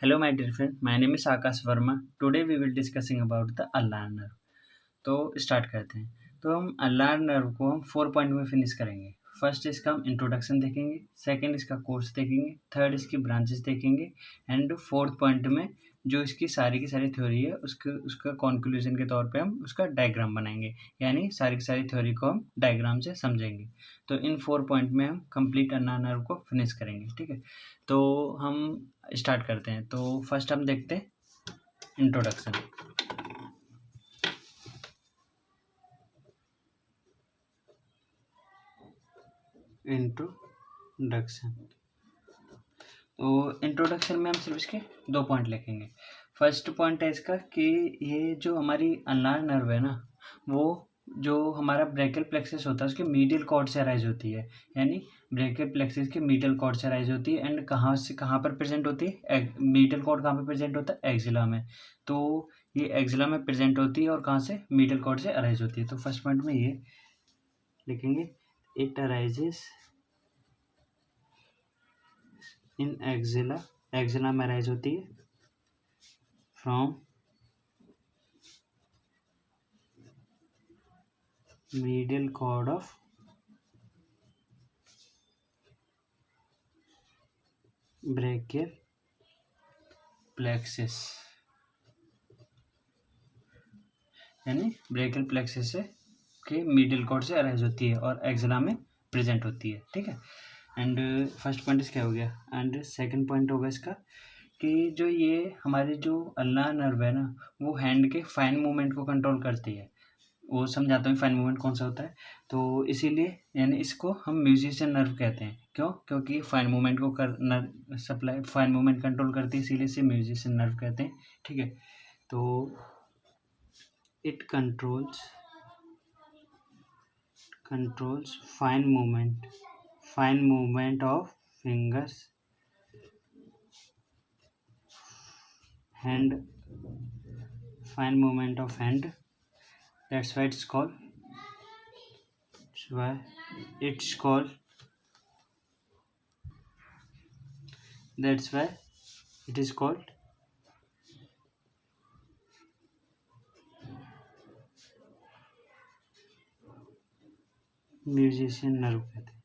Hello, my dear friend. My name is Akash Verma. Today we will discussing about the ulnar nerve. तो start करते हैं। तो हम ulnar nerve को हम 4 पॉइंट में फिनिश करेंगे। फर्स्ट इसका हम इंट्रोडक्शन देखेंगे, सेकंड इसका कोर्स देखेंगे, थर्ड इसकी ब्रांचेस देखेंगे एंड फोर्थ पॉइंट में जो इसकी सारी की सारी थ्योरी है उसके उसका कंक्लूजन के तौर पे हम उसका डायग्राम बनाएंगे, यानी सारी की सारी थ्योरी को हम डायग्राम से समझेंगे। तो इन 4 पॉइंट में हम कंप्लीट अल्नार नर्व को फिनिश करेंगे। ठीक है, तो हम स्टार्ट करते हैं। तो फर्स्ट हम देखते हैं इंट्रोडक्शन। इंट्रोडक्शन तो इंट्रोडक्शन में हम सिर्फ इसके 2 पॉइंट लिखेंगे। फर्स्ट पॉइंट है इसका कि ये जो हमारी अल्नार नर्व है ना, वो जो हमारा ब्रैकियल प्लेक्सस होता है उसके मीडियल कॉर्ड से अराइज होती है, यानी ब्रैकियल प्लेक्सस के मीडियल कॉर्ड से अराइज होती है। एंड कहाँ से कहाँ पर प्रेजेंट होती है? मीडियल कॉर्ड कहाँ पर प्रेजेंट होता है? एक्जिला में। तो ये एक्जिला में प्रेजेंट होती है और कहाँ से? मीडियल कॉर्ड से अराइज होती है। तो फर्स्ट पॉइंट में ये लिखेंगे, it arises in axilla, axilla में अराइज होती है from medial cord of brachial plexus, यानी ब्रैकियल प्लेक्सस से के मीडियल कॉर्ड से अराइज होती है और एक्जिला में प्रेजेंट होती है। ठीक है, एंड फर्स्ट पॉइंट इसका हो गया। एंड सेकंड पॉइंट होगा इसका कि जो ये हमारी जो अल्नार नर्व है ना, वो हैंड के फाइन मूवमेंट को कंट्रोल करती है। वो समझाता हूँ फाइन मूवमेंट कौन सा होता है। तो इसीलिए यानी इसको हम म्यूजिशियन नर्व कहते हैं। क्यों? क्योंकि फाइन मूवमेंट को कर सप्लाई फाइन मूवमेंट कंट्रोल करती है, इसीलिए इसे म्यूजिशियन नर्व कहते हैं। ठीक है, तो it controls fine movement of fingers, hand, fine movement of hand. That's why it's called it is called musician nerve कहते हैं।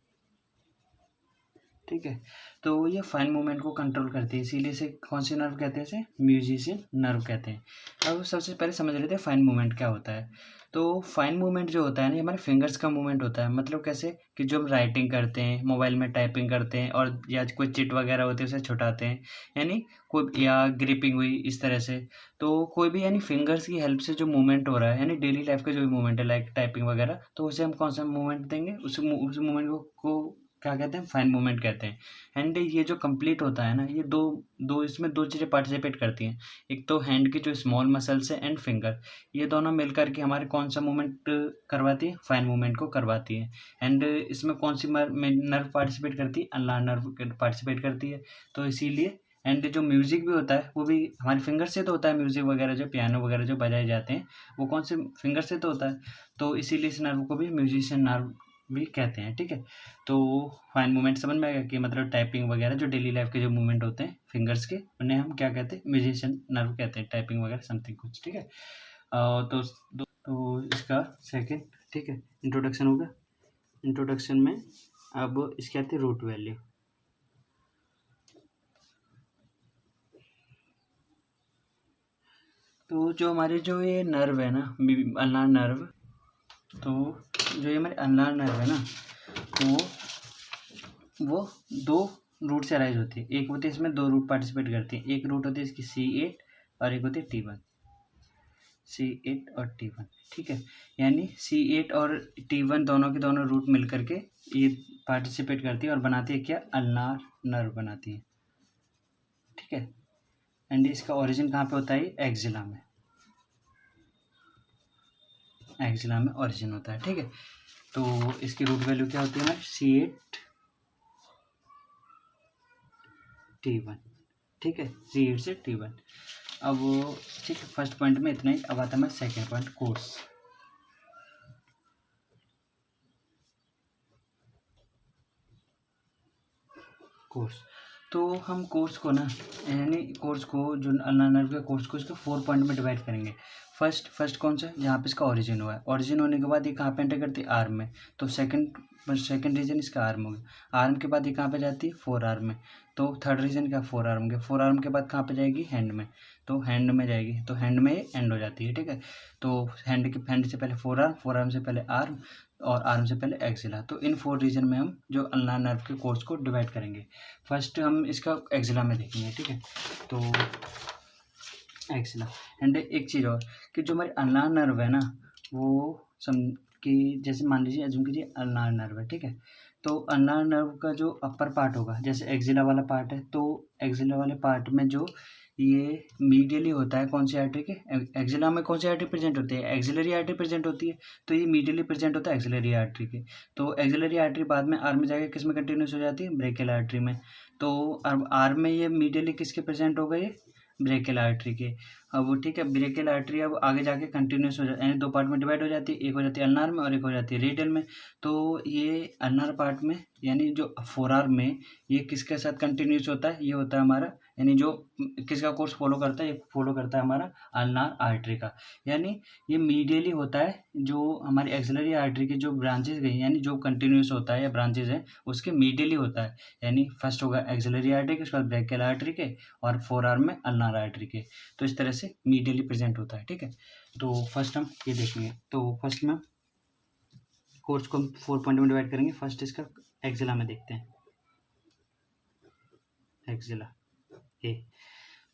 ठीक है, तो ये फाइन मूवमेंट को कंट्रोल करती है, इसीलिए इसे कौन सी नर्व कहते हैं? इसे म्यूजिशियन नर्व कहते हैं। अब सबसे पहले समझ लेते हैं फाइन मूवमेंट क्या होता है। तो फाइन मूवमेंट जो होता है ना, ये हमारे फिंगर्स का मूवमेंट होता है। मतलब कैसे कि जो हम राइटिंग करते हैं, मोबाइल में टाइपिंग करते हैं और या कोई चिट वगैरह होती है उसे छुटाते हैं, यानी कोई या ग्रिपिंग हुई इस तरह से। तो कोई भी यानी फिंगर्स की हेल्प से जो मूवमेंट हो रहा है, यानी डेली लाइफ का जो भी मूवमेंट है लाइक टाइपिंग वगैरह, तो उसे हम कौन सा मूवमेंट देंगे? उस मूवमेंट को क्या कहते हैं? फाइन मूवमेंट कहते हैं। एंड ये जो कंप्लीट होता है ना, ये दो दो इसमें दो चीज़ें पार्टिसिपेट करती हैं। एक तो हैंड की जो स्मॉल मसल्स है एंड फिंगर, ये दोनों मिलकर के हमारे कौन सा मूवमेंट करवाती है? फाइन मूवमेंट को करवाती है। एंड इसमें कौन सी नर्व पार्टिसिपेट करती है? अल्नार नर्व पार्टिसिपेट करती है। तो इसीलिए एंड जो म्यूजिक भी होता है वो भी हमारे फिंगर से तो होता है। म्यूजिक वगैरह जो पियानो वगैरह जो बजाए जाते हैं वो कौन से फिंगर से तो होता है। तो इसीलिए इस नर्व को भी म्यूजिशियन नर्व भी कहते हैं। ठीक है, तो फाइन मूवमेंट समझ में आएगा कि मतलब टाइपिंग वगैरह जो डेली लाइफ के जो मूवमेंट होते हैं फिंगर्स के, उन्हें हम क्या कहते हैं? म्यूजिशियन नर्व कहते हैं। टाइपिंग वगैरह समथिंग कुछ। ठीक है, तो इसका सेकंड, ठीक है, इंट्रोडक्शन होगा। इंट्रोडक्शन में अब इसके आती है रूट वैल्यू। तो जो हमारी जो ये नर्व है ना, अल्नार नर्व, तो जो ये हमारे अल्नार नर्व है ना, वो दो रूट से अराइज होती है। एक होती है, इसमें दो रूट पार्टिसिपेट करती है। एक रूट होती है इसकी C8 और एक होती है T1। C8 और T1, ठीक है, यानी C8 और T1 दोनों के दोनों रूट मिल करके ये पार्टिसिपेट करती है और बनाती है क्या? अल्नार नर्व बनाती है। ठीक है, एंड इसका ओरिजिन कहाँ पे होता है? एक्जिला में, एक्जिला में ओरिजिन होता है। ठीक है, तो इसकी रूट वैल्यू क्या होती है हमारी? C8 T1। ठीक है, C8 से T1। अब ठीक है, फर्स्ट पॉइंट में इतना ही। अब आता है हमारा सेकेंड पॉइंट, कोर्स। कोर्स तो हम कोर्स को ना, यानी कोर्स को जो अल्नार नर्व के कोर्स को इसको 4 पॉइंट में डिवाइड करेंगे। फर्स्ट कौन सा, जहाँ पे इसका ओरिजिन हुआ है, ओरिजिन होने के बाद ये कहाँ पे एंटर करती है, आर्म में, तो सेकंड रीजन इसका आर्म हो गया। आर्म के बाद ये कहाँ पे जाती है, फोर आर्म में, तो थर्ड रीजन क्या, फोर आर्म के, फोर आर्म के बाद कहाँ पे जाएगी, हैंड में, तो हैंड में जाएगी, तो हैंड में ये एंड हो जाती है। ठीक है, तो हैंड से पहले फोर आर्म से पहले आर्म, और आर्म से पहले एक्सिला। तो इन 4 रीजन में हम जो अल्नार नर्व के कोर्स को डिवाइड करेंगे। फर्स्ट हम इसका एक्सिला में देखेंगे। ठीक है, तो एक्सिला। एंड एक चीज़ और कि जो हमारी अल्नार नर्व है ना, वो कि जैसे मान लीजिए एज्यूम कीजिए अल्नार नर्व है। ठीक है, तो अल्नार नर्व का जो अपर पार्ट होगा, जैसे एक्सिला वाला पार्ट है, तो एक्सिला वाले पार्ट में जो ये मीडियली होता है कौन सी आर्टरी के, एक्सिला में कौन सी आर्टरी प्रेजेंट होती है, एक्सिलरी आर्टरी प्रेजेंट होती है, तो ये मीडियली प्रेजेंट होता है एक्सिलरी आर्टरी के। तो एक्सिलरी आर्टरी बाद में आर्म में जाके किस में कंटिन्यूस हो जाती है, ब्रेकियल आर्टरी में। तो अब आर्म में ये मीडियली किसके प्रेजेंट हो गई, ब्रेकियल आर्टरी के। अब वो ठीक है, ब्रेकियल आर्टरी अब आगे जाके कंटिन्यूस हो जाती है, यानी 2 पार्ट में डिवाइड हो जाती है, एक हो जाती है अल्नार में और एक हो जाती है रेडियल में। तो ये अल्नार पार्ट में, यानी जो फोर आर्म में, ये किसके साथ कंटिन्यूस होता है, ये होता है हमारा, यानी जो किसका कोर्स फॉलो करता है, ये फॉलो करता है हमारा अल्नार आर्टरी का। यानी ये मीडियली होता है, जो हमारी एक्सिलरी आर्टरी की जो ब्रांचेस गई, यानी जो कंटिन्यूस होता है या ब्रांचेस हैं, उसके मीडियली होता है। यानी फर्स्ट होगा एक्सिलरी आर्टरी के, उसके बाद ब्रेकियल आर्टरी के, और फोर आर्म में अल्नार आर्टरी के। तो इस तरह से मीडियली प्रेजेंट होता है। ठीक है, तो फर्स्ट हम ये देखेंगे। तो फर्स्ट में कोर्स को हम 4 पॉइंट में डिवाइड करेंगे। फर्स्ट इसका एक्सिला में देखते हैं, एक्सिला ए।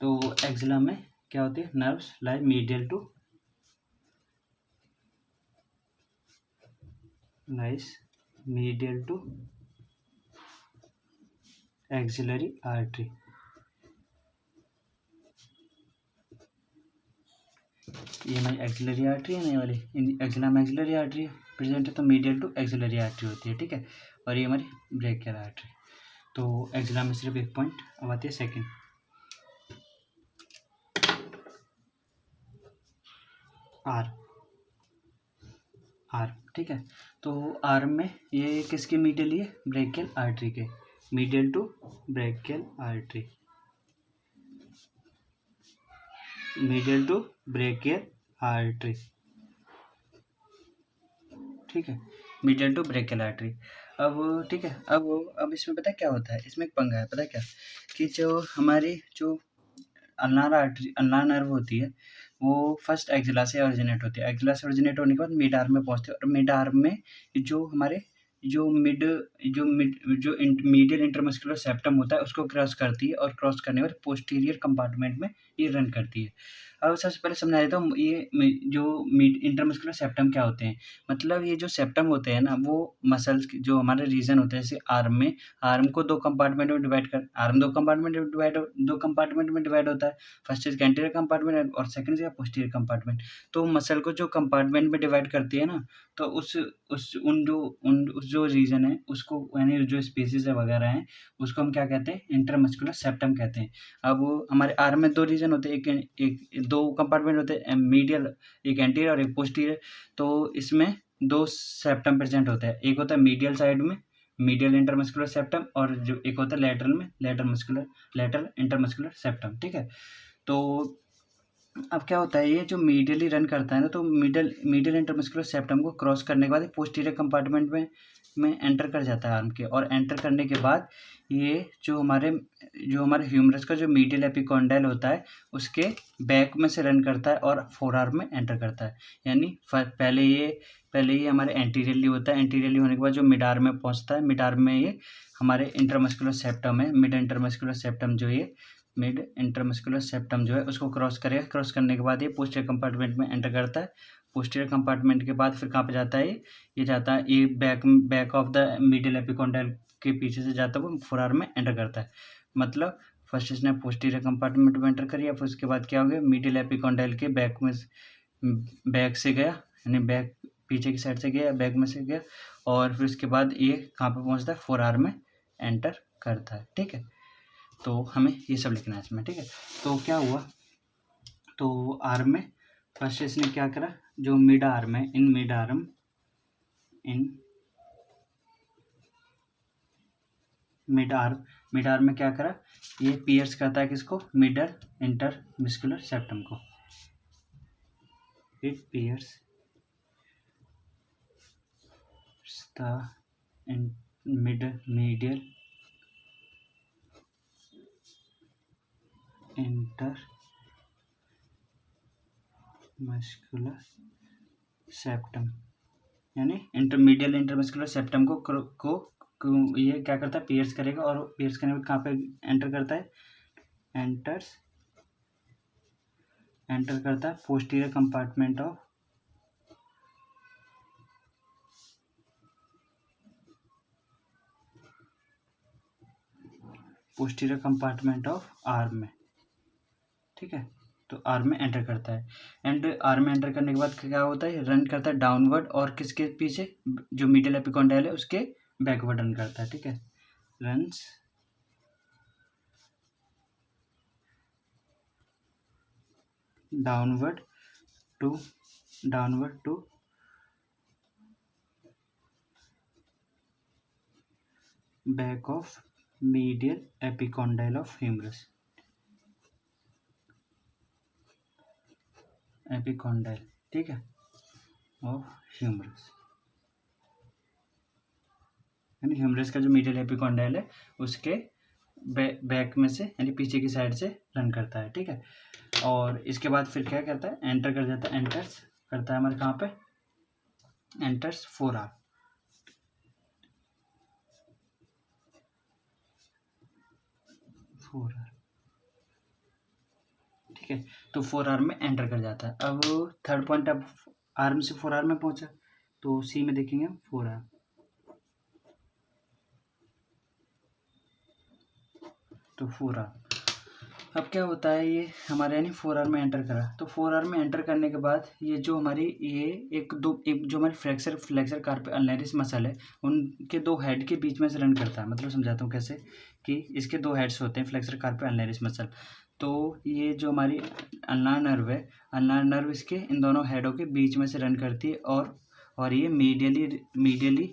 तो एक्सिला में क्या होती है, nerves lie medial to axillary artery. ये हमारी एक्सिलरी आर्टरी है, नहीं वाली, एक्सिला में एक्सिलरी आर्टरी प्रेजेंट है, तो मीडियल टू एक्सिलरी आर्टरी होती है। ठीक है, और ये हमारी ब्रेकियल आर्टरी। तो एक्सिला में सिर्फ एक पॉइंट, अब आती है सेकेंड, आर। ठीक है, तो आर्म में ये किसकी मीडियली है, ब्रेकियल आर्टरी के, medial to brachial artery, medial to brachial artery. ठीक है, मीडियल टू ब्रेकियल आर्टरी। अब ठीक है, अब इसमें पता है क्या होता है, इसमें एक पंगा है, पता है क्या, कि जो हमारी जो अल्नार नर्व होती है, वो फर्स्ट एक्सिला से ओरिजिनेट होती है। एक्सिला से ओरिजिनेट होने के बाद मिड आर्म में पहुंचती है, और मिड आर्म में जो हमारे जो मीडियल इंटरमस्कुलर सेप्टम होता है, उसको क्रॉस करती है, और क्रॉस करने के बाद पोस्टीरियर कंपार्टमेंट में ये रन करती है। अब सबसे पहले समझा देता हूँ, ये जो इंटरमस्कुलर सेप्टम क्या होते हैं। मतलब ये जो सेप्टम होते हैं ना, वो मसल्स जो हमारे रीजन होते हैं, जैसे आर्म को दो कंपार्टमेंट में डिवाइड कर, आर्म दो कंपार्टमेंट में डिवाइड होता है। फर्स्ट इज एंटीरियर कंपार्टमेंट और सेकंड इज पोस्टीरियर कंपार्टमेंट। तो मसल को जो कंपार्टमेंट में डिवाइड करती है ना, तो उस जो रीजन है उसको, यानी जो स्पेसिस है वगैरह हैं, उसको हम क्या कहते हैं, इंटरमस्कुलर सेप्टम कहते हैं। अब हमारे आर्म में 2 रीजन होते हैं, एक 2 कंपार्टमेंट होते हैं, मीडियल, एक एंटीरियर और एक पोस्टीरियर। तो इसमें 2 सेप्टम प्रेजेंट होता है, एक होता है मीडियल साइड में, मीडियल इंटरमस्कुलर सेप्टम, और जो एक होता है लेटरल में, लेटरल इंटरमस्कुलर सेप्टम। ठीक है, तो अब क्या होता है, ये जो मीडियली रन करता है ना, तो मीडियल इंटरमस्कुलर सेप्टम को क्रॉस करने के बाद पोस्टीरियर कंपार्टमेंट में एंटर कर जाता है आर्म के, और एंटर करने के बाद ये जो हमारे ह्यूमरस का जो मीडियल एपिकोंडाइल होता है, उसके बैक में से रन करता है और फोर आर्म में एंटर करता है। यानी पहले ये हमारे एंटीरियरली होता है, एंटीरियरली होने के बाद जो मिड आर्म में पहुंचता है, मिड आर्म में ये हमारे इंटरमस्कुलर सेप्टम है, मिड इंटरमस्कुलर सेप्टम जो है उसको क्रॉस करेगा। क्रॉस करने के बाद ये पोस्टीरियर कंपार्टमेंट में एंटर करता है। पोस्टीरियर कंपार्टमेंट के बाद फिर कहाँ पे जाता है, ये जाता है, ये back of the middle epicondyle के पीछे से जाता है, वो फोर आर्म में एंटर करता है। मतलब फर्स्ट इसने पोस्टीरियर कंपार्टमेंट में एंटर किया, फिर उसके बाद क्या हो गया, मिडिल एपिकोंडाइल के बैक से गया, यानी बैक पीछे की साइड से गया, बैक में से गया, और फिर उसके बाद ये कहाँ पे पहुँचता है, फोर आर्म में एंटर करता है। ठीक है, तो हमें ये सब लिखना है इसमें। ठीक है, तो क्या हुआ, तो आर्म में फर्स्ट इसने क्या करा, जो मिड आर्म है, in mid arm mid arm में क्या करा, ये पियर्स करता है किसको, मिडल इंटरमस्कुलर सेप्टम को, it pierce the medial intermuscular septum, यानी इंटरमीडियल इंटरमस्कुलर सेप्टम को ये क्या करता है, पियर्स करेगा, और पियर्स करने में कहाँ पे एंटर करता है, एंटर करता है पोस्टीरियर कंपार्टमेंट ऑफ आर्म में, ठीक है। तो आर्म में एंटर करता है, एंड आर्म में एंटर करने के बाद क्या होता है, रन करता है डाउनवर्ड, और किसके पीछे, जो मिडिल एपिकॉन्डाइल है उसके बैकवर्ड रन करता है, ठीक है। Runs downward to back of medial epicondyle of humerus, epicondyle, ठीक है, ऑफ ह्यूमरस, यानी ह्यूमरस का जो मीडियल एपिकॉन्डाइल है उसके बैक में से, यानी पीछे की साइड से रन करता है, ठीक है। और इसके बाद फिर क्या करता है, एंटर कर जाता है, एंटर्स करता है हमारे कहाँ पे, एंटर्स फोर आर्म, ठीक है। तो फोर आर्म में एंटर कर जाता है। अब थर्ड पॉइंट, अब आर्म से फोर आर्म में पहुंचा, तो सी में देखेंगे फोर आर्म, तो फोर आर्म अब क्या होता है, ये हमारे यानी फोर आर्म में एंटर करा, तो फोर आर्म में एंटर करने के बाद ये जो हमारी ये एक जो हमारी फ्लेक्सर कार्पे अल्नरिस मसल है, उनके दो हेड के बीच में से रन करता है। मतलब समझाता हूँ कैसे, कि इसके दो हेड्स होते हैं फ्लेक्सर कार्पे अल्नरिस मसल, तो ये जो हमारी अल्नार नर्व है, अल्नार नर्व इसके इन दोनों हेडों के बीच में से रन करती है, और ये मीडियली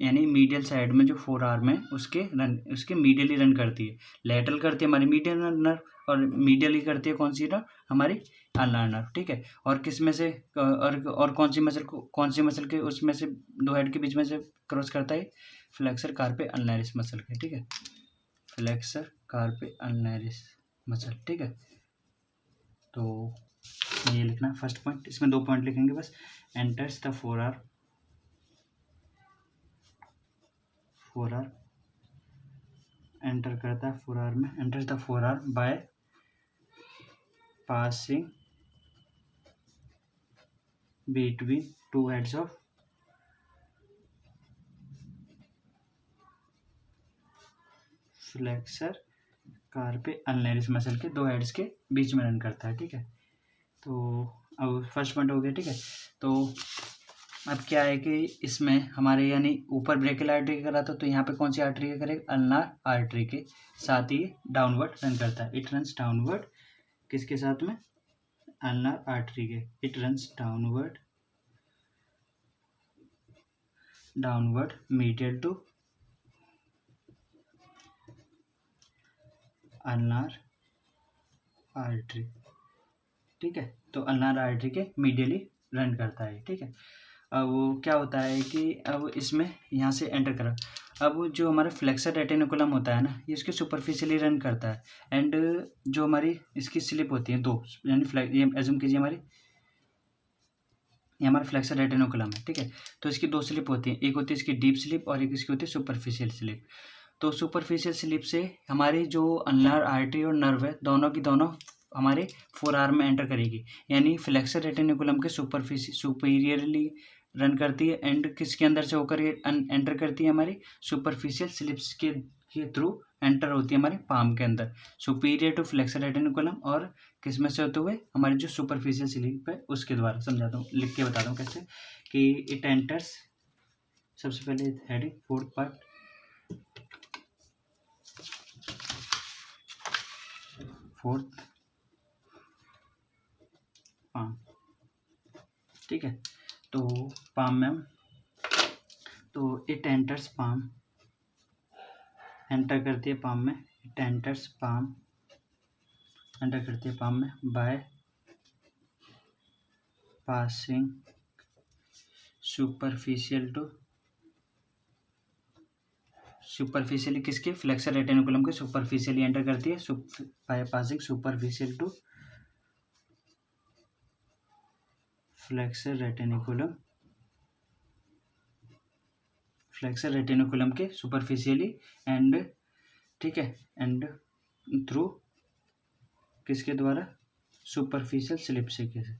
यानी मीडियल साइड में जो फोर आर्म है उसके मीडियली रन करती है। लेटरल करती है हमारी मीडियल नर्व, और मीडियली करती है कौन सी नर्व, हमारी अल्नार नर्व, ठीक है। और किस में से, और कौन सी मसल के उसमें से दो हेड के बीच में से क्रॉस करता है, फ्लेक्सर कार्पे अल्नरिस मसल के, ठीक है, फ्लेक्सर कार्पे अल्नरिस मसल, ठीक है। तो ये लिखना फर्स्ट पॉइंट, इसमें दो पॉइंट लिखेंगे बस, enters the forearm enter करता है फोर आर्म में, enters the forearm by passing between two heads of flexor carpi ulnaris muscle के दो हेड्स के बीच में रन करता है, ठीक है। तो अब फर्स्ट पॉइंट हो गया, ठीक है। तो अब क्या है कि इसमें हमारे यानी ऊपर ब्रेकियल आर्टरी करा था, तो यहाँ पे कौन सी आर्टरी के करेगा, अल्नार आर्टरी के साथ ही डाउनवर्ड रन करता है, इट रन्स डाउनवर्ड, किसके साथ में, अल्नार आर्टरी के, it runs downward medial to ulnar artery, ठीक है। तो अल्नार आर्टरी के मीडियली रन करता है, ठीक है। अब क्या होता है कि अब इसमें यहाँ से एंटर करा, अब जो हमारा फ्लेक्सर रेटिनोकुलम होता है ना, ये इसके सुपरफिशियली रन करता है, एंड जो हमारी इसकी स्लिप होती है दो, यानी ये एज्यूम कीजिए ये हमारा फ्लेक्सर रेटिनोकुलम है, ठीक है। तो इसकी दो स्लिप होती है, एक होती है इसकी डीप स्लिप और एक इसकी होती है सुपरफिशियल स्लिप। तो सुपरफिशियल स्लिप से हमारी जो अल्नार आर्टरी और नर्व है, दोनों की दोनों हमारे फोर आर्म में एंटर करेगी, यानी फ्लेक्सर रेटिनोकुलम के सुपीरियरली रन करती है, एंड किसके अंदर से होकर ये एंटर करती है, हमारी सुपरफिशियल स्लिप्स के थ्रू एंटर होती है हमारे पाम के अंदर, सुपीरियर टू फ्लेक्सर रेटिनोकुलम, और किस में से होते हुए, हमारी जो सुपरफिशियल स्लिप है उसके द्वारा। समझाता हूँ, लिख के बताता हूँ कैसे, कि इट एंटर्स, सबसे पहले heading fourth part, fourth palm, ठीक है। तो पाम में, तो इट एंटर्स पाम एंटर करती है पाम में, इट एंटर्स पाम, एंटर करती है पाम में by passing superficial to, superficially किसके, फ्लेक्सर रेटिकुलम के सुपरफिशियली एंटर करती है, by passing superficial to flexor retinaculum, flexor retinaculum के सुपरफिशियली एंड, ठीक है, एंड थ्रू किसके द्वारा, सुपरफिशियल स्लिप से, कैसे,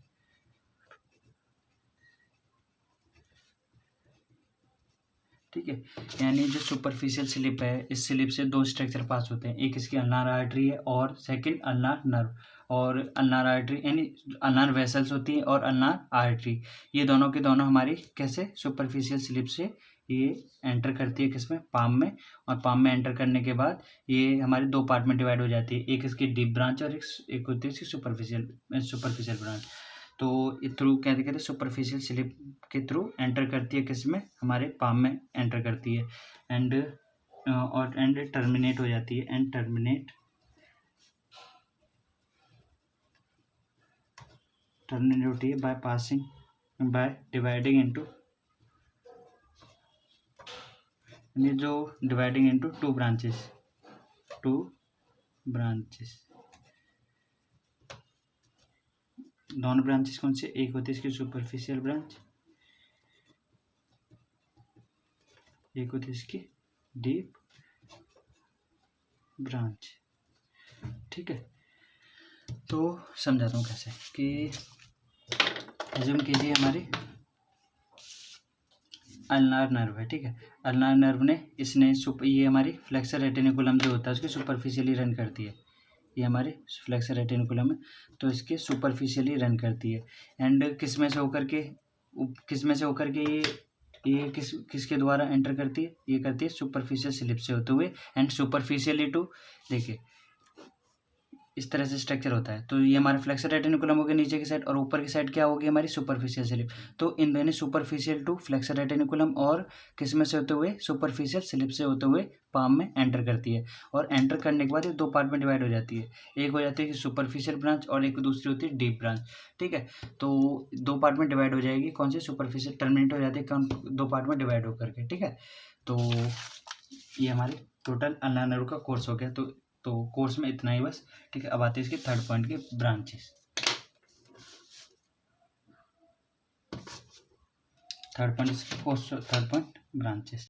ठीक है। यानी जो सुपरफिशियल स्लिप है, इस स्लिप से दो स्ट्रक्चर पास होते हैं, एक इसकी अल्नार आर्टरी है और सेकंड अल्नार नर्व, और अल्नार आर्टरी यानी अल्नार वेसल्स होती है और अल्नार आर्टरी, ये दोनों के दोनों हमारी कैसे सुपरफिशियल स्लिप से ये एंटर करती है किसमें, पाम में, और पाम में एंटर करने के बाद ये हमारे दो पार्ट में डिवाइड हो जाती है, एक इसकी डीप ब्रांच और एक होती है इसकी सुपरफिशियल ब्रांच। तो थ्रू कहते कहते सुपरफिशियल स्लिप के थ्रू एंटर करती है किसमें, हमारे पाम में एंटर करती है, एंड और एंड टर्मिनेट हो जाती है, एंड टर्मिनेट होती है by passing, by dividing into, ये जो डिवाइडिंग इनटू टू ब्रांचेस, दोनों ब्रांचेस कौन से, एक होती है इसकी सुपरफिशियल ब्रांच, एक होती है इसकी डीप ब्रांच, ठीक है। तो समझाता हूँ कैसे कि एज्यूम कीजिए हमारी अल्नार नर्व है, ठीक है, अल्नार नर्व ने इसने ये हमारी फ्लेक्सर रेटिकुलम जो होता है उसकी सुपरफिशियली रन करती है, ये हमारे फ्लेक्सर रेटिकुलम है, तो इसके सुपरफिशियली रन करती है, एंड किस में से होकर के ये किसके द्वारा एंटर करती है, ये करती है सुपरफिशियल स्लिप से होते हुए, एंड सुपरफिशियली टू, देखिए इस तरह से स्ट्रक्चर होता है, तो ये हमारा फ्लेक्सर रेटिकुलम हो गया नीचे की साइड, और ऊपर की साइड क्या होगी हमारी सुपरफिशियल स्लिप, तो इन दोनों सुपरफिशियल टू फ्लेक्सर रेटिकुलम और किस में से होते हुए, सुपरफिशियल स्लिप से होते हुए पाम में एंटर करती है, और एंटर करने के बाद ये दो पार्ट में डिवाइड हो जाती है, एक हो जाती है सुपरफिशियल ब्रांच और एक दूसरी होती है डीप ब्रांच, ठीक है। तो दो पार्ट में डिवाइड हो जाएगी, कौन सी, सुपरफिशियल, टर्मिनेट हो जाती है दो पार्ट में डिवाइड होकर के, ठीक है। तो ये हमारे टोटल अल्नार नर्व का कोर्स हो गया, तो कोर्स में इतना ही बस, ठीक है। अब आते हैं इसके थर्ड पॉइंट के ब्रांचेस, थर्ड पॉइंट ब्रांचेस।